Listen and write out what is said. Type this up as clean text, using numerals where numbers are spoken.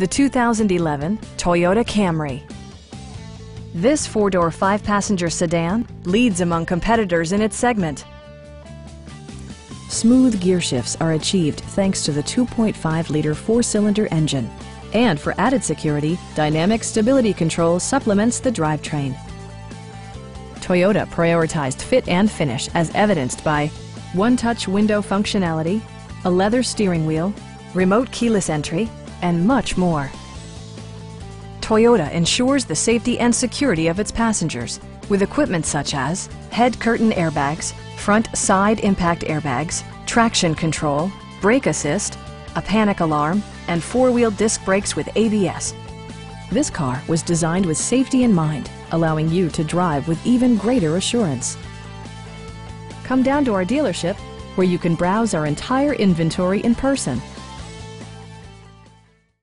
the 2011 Toyota Camry. This four-door, five-passenger sedan leads among competitors in its segment. Smooth gear shifts are achieved thanks to the 2.5-liter four-cylinder engine. And for added security, dynamic stability control supplements the drivetrain. Toyota prioritized fit and finish as evidenced by one-touch window functionality, a leather steering wheel, remote keyless entry, and much more. Toyota ensures the safety and security of its passengers with equipment such as head curtain airbags, front side impact airbags, traction control, brake assist, a panic alarm, and four-wheel disc brakes with ABS. This car was designed with safety in mind, allowing you to drive with even greater assurance. Come down to our dealership where you can browse our entire inventory in person